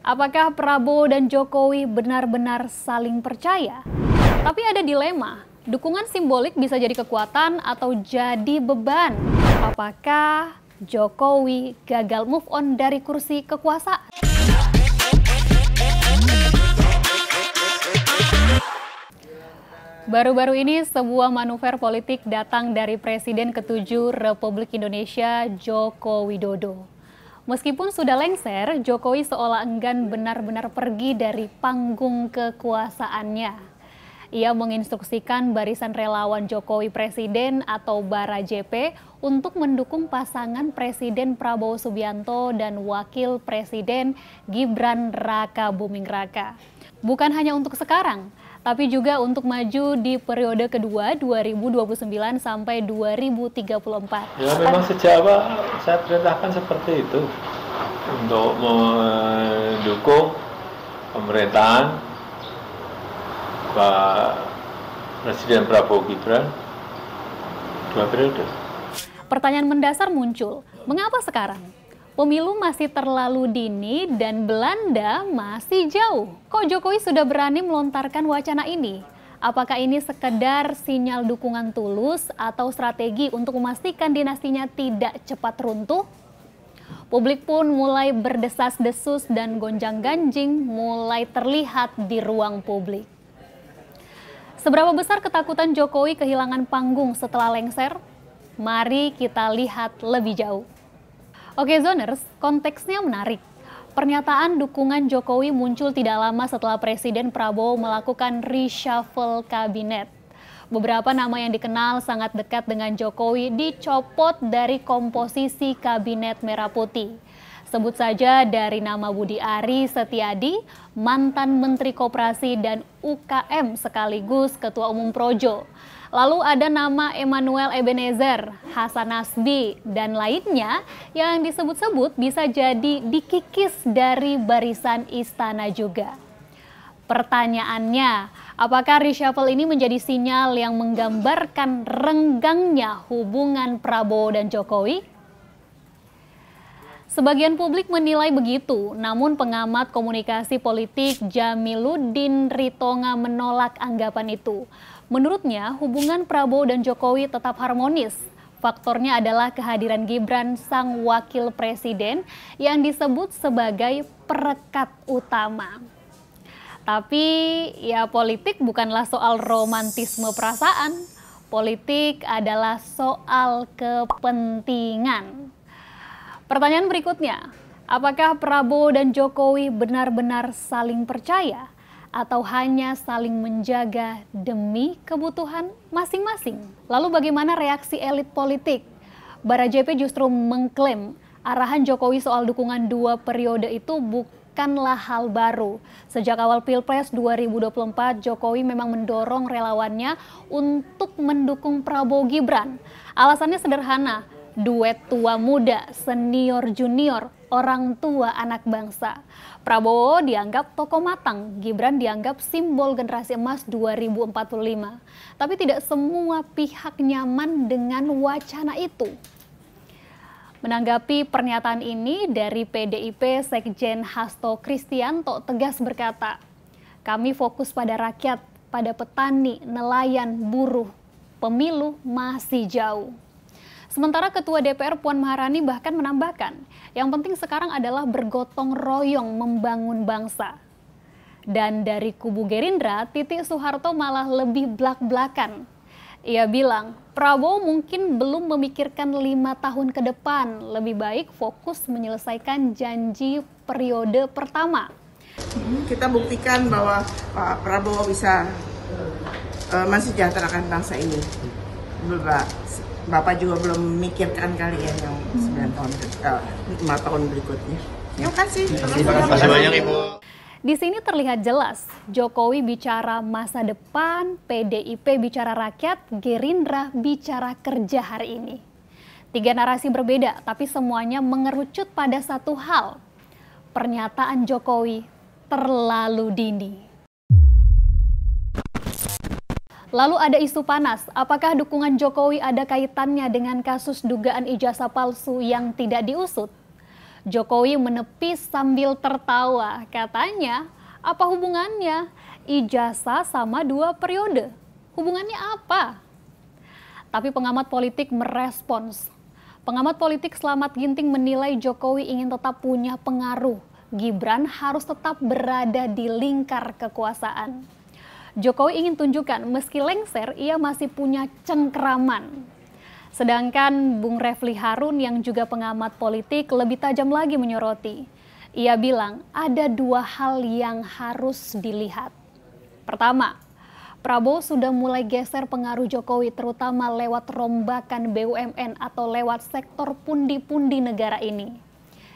Apakah Prabowo dan Jokowi benar-benar saling percaya? Tapi ada dilema, dukungan simbolik bisa jadi kekuatan atau jadi beban. Apakah Jokowi gagal move on dari kursi kekuasaan? Baru-baru ini sebuah manuver politik datang dari Presiden ke-7 Republik Indonesia Joko Widodo. Meskipun sudah lengser, Jokowi seolah enggan benar-benar pergi dari panggung kekuasaannya. Ia menginstruksikan barisan relawan Jokowi Presiden atau Bara JP untuk mendukung pasangan Presiden Prabowo Subianto dan Wakil Presiden Gibran Raka Buming Raka. Bukan hanya untuk sekarang, tapi juga untuk maju di periode kedua 2029 sampai 2034. Ya memang sejak awal saya perintahkan seperti itu untuk mendukung pemerintahan Pak Presiden Prabowo Gibran 2 periode. Pertanyaan mendasar muncul, mengapa sekarang? Pemilu masih terlalu dini dan Belanda masih jauh. Kok Jokowi sudah berani melontarkan wacana ini? Apakah ini sekedar sinyal dukungan tulus atau strategi untuk memastikan dinastinya tidak cepat runtuh? Publik pun mulai berdesas-desus dan gonjang-ganjing mulai terlihat di ruang publik. Seberapa besar ketakutan Jokowi kehilangan panggung setelah lengser? Mari kita lihat lebih jauh. Oke Zoners, konteksnya menarik. Pernyataan dukungan Jokowi muncul tidak lama setelah Presiden Prabowo melakukan reshuffle kabinet. Beberapa nama yang dikenal sangat dekat dengan Jokowi dicopot dari komposisi kabinet merah putih. Sebut saja dari nama Budi Ari Setiadi, mantan Menteri Koperasi dan UKM sekaligus Ketua Umum Projo. Lalu ada nama Emmanuel Ebenezer, Hasan Nasbi, dan lainnya yang disebut-sebut bisa jadi dikikis dari barisan istana juga. Pertanyaannya, apakah reshuffle ini menjadi sinyal yang menggambarkan renggangnya hubungan Prabowo dan Jokowi? Sebagian publik menilai begitu, namun pengamat komunikasi politik Jamiluddin Ritonga menolak anggapan itu. Menurutnya, hubungan Prabowo dan Jokowi tetap harmonis. Faktornya adalah kehadiran Gibran sang wakil presiden yang disebut sebagai perekat utama. Tapi ya politik bukanlah soal romantisme perasaan. Politik adalah soal kepentingan. Pertanyaan berikutnya, apakah Prabowo dan Jokowi benar-benar saling percaya? Atau hanya saling menjaga demi kebutuhan masing-masing? Lalu bagaimana reaksi elit politik? Bara JP justru mengklaim arahan Jokowi soal dukungan 2 periode itu bukanlah hal baru. Sejak awal Pilpres 2024, Jokowi memang mendorong relawannya untuk mendukung Prabowo Gibran. Alasannya sederhana, duet tua muda, senior junior, orang tua anak bangsa. Prabowo dianggap tokoh matang, Gibran dianggap simbol generasi emas 2045. Tapi tidak semua pihak nyaman dengan wacana itu. Menanggapi pernyataan ini dari PDIP, Sekjen Hasto Kristianto tegas berkata, kami fokus pada rakyat, pada petani, nelayan, buruh. Pemilu masih jauh. Sementara Ketua DPR Puan Maharani bahkan menambahkan, yang penting sekarang adalah bergotong royong membangun bangsa. Dan dari kubu Gerindra, Titik Soeharto malah lebih blak-blakan. Ia bilang, Prabowo mungkin belum memikirkan 5 tahun ke depan, lebih baik fokus menyelesaikan janji periode pertama. Kita buktikan bahwa Pak Prabowo bisa mensejahterakan bangsa ini. Bapak juga belum memikirkan kali ya yang 5 tahun berikutnya. Terima kasih. Terima kasih banyak Ibu. Di sini terlihat jelas, Jokowi bicara masa depan, PDIP bicara rakyat, Gerindra bicara kerja hari ini. 3 narasi berbeda, tapi semuanya mengerucut pada satu hal. Pernyataan Jokowi terlalu dini. Lalu ada isu panas, apakah dukungan Jokowi ada kaitannya dengan kasus dugaan ijazah palsu yang tidak diusut? Jokowi menepis sambil tertawa. Katanya, apa hubungannya? Ijazah sama 2 periode. Hubungannya apa? Tapi pengamat politik merespons. Pengamat politik Slamet Ginting menilai Jokowi ingin tetap punya pengaruh. Gibran harus tetap berada di lingkar kekuasaan. Jokowi ingin tunjukkan meski lengser, ia masih punya cengkraman. Sedangkan Bung Refli Harun yang juga pengamat politik lebih tajam lagi menyoroti. Ia bilang ada 2 hal yang harus dilihat. Pertama, Prabowo sudah mulai geser pengaruh Jokowi terutama lewat rombakan BUMN atau lewat sektor pundi-pundi negara ini.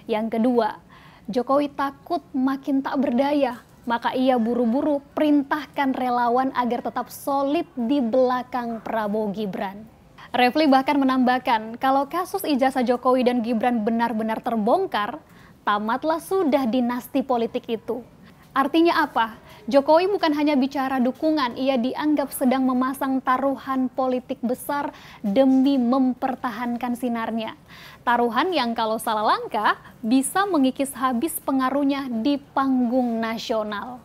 Yang kedua, Jokowi takut makin tak berdaya. Maka ia buru-buru perintahkan relawan agar tetap solid di belakang Prabowo Gibran. Refli bahkan menambahkan, kalau kasus ijazah Jokowi dan Gibran benar-benar terbongkar, tamatlah sudah dinasti politik itu. Artinya apa? Jokowi bukan hanya bicara dukungan, ia dianggap sedang memasang taruhan politik besar demi mempertahankan sinarnya. Taruhan yang kalau salah langkah bisa mengikis habis pengaruhnya di panggung nasional.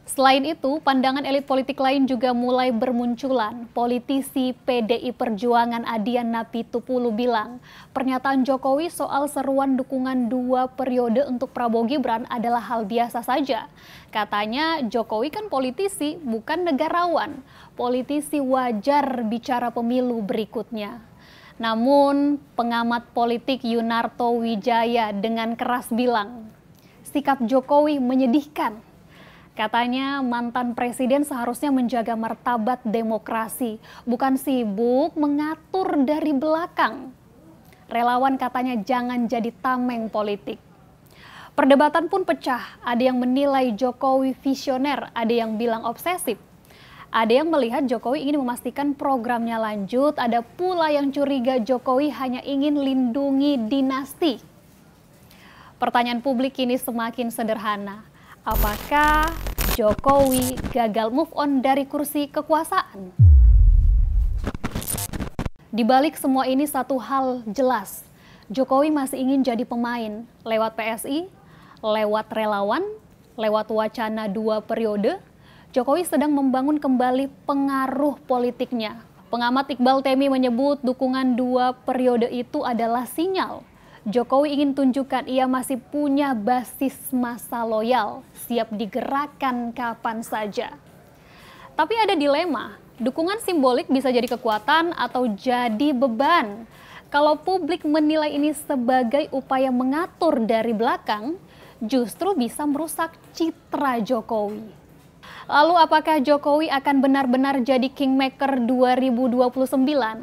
Selain itu, pandangan elit politik lain juga mulai bermunculan. Politisi PDI Perjuangan Adian Napitupulu bilang, pernyataan Jokowi soal seruan dukungan 2 periode untuk Prabowo Gibran adalah hal biasa saja. Katanya Jokowi kan politisi, bukan negarawan. Politisi wajar bicara pemilu berikutnya. Namun, pengamat politik Yunarto Wijaya dengan keras bilang, sikap Jokowi menyedihkan. Katanya mantan presiden seharusnya menjaga martabat demokrasi, bukan sibuk mengatur dari belakang. Relawan katanya jangan jadi tameng politik. Perdebatan pun pecah, ada yang menilai Jokowi visioner, ada yang bilang obsesif. Ada yang melihat Jokowi ingin memastikan programnya lanjut, ada pula yang curiga Jokowi hanya ingin lindungi dinasti. Pertanyaan publik kini semakin sederhana. Apakah Jokowi gagal move on dari kursi kekuasaan? Di balik semua ini satu hal jelas, Jokowi masih ingin jadi pemain lewat PSI, lewat relawan, lewat wacana 2 periode. Jokowi sedang membangun kembali pengaruh politiknya. Pengamat Iqbal Temi menyebut dukungan 2 periode itu adalah sinyal Jokowi ingin tunjukkan ia masih punya basis massa loyal, siap digerakkan kapan saja. Tapi ada dilema, dukungan simbolik bisa jadi kekuatan atau jadi beban. Kalau publik menilai ini sebagai upaya mengatur dari belakang, justru bisa merusak citra Jokowi. Lalu apakah Jokowi akan benar-benar jadi kingmaker 2029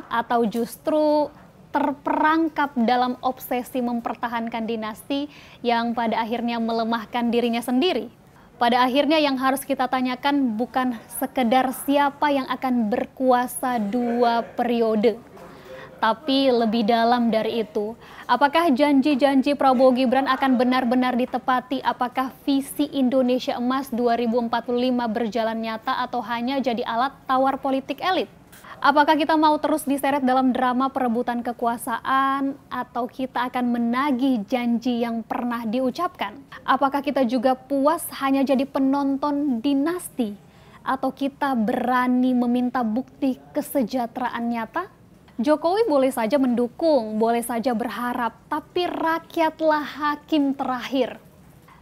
atau justru terperangkap dalam obsesi mempertahankan dinasti yang pada akhirnya melemahkan dirinya sendiri? Pada akhirnya yang harus kita tanyakan bukan sekedar siapa yang akan berkuasa 2 periode, tapi lebih dalam dari itu. Apakah janji-janji Prabowo Gibran akan benar-benar ditepati? Apakah visi Indonesia Emas 2045 berjalan nyata atau hanya jadi alat tawar politik elit? Apakah kita mau terus diseret dalam drama perebutan kekuasaan atau kita akan menagih janji yang pernah diucapkan? Apakah kita juga puas hanya jadi penonton dinasti atau kita berani meminta bukti kesejahteraan nyata? Jokowi boleh saja mendukung, boleh saja berharap, tapi rakyatlah hakim terakhir.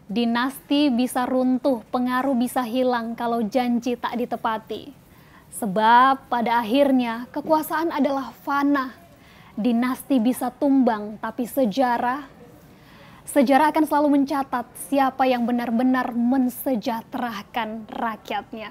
Dinasti bisa runtuh, pengaruh bisa hilang kalau janji tak ditepati. Sebab pada akhirnya kekuasaan adalah fana. Dinasti bisa tumbang, tapi sejarah akan selalu mencatat siapa yang benar-benar mensejahterakan rakyatnya.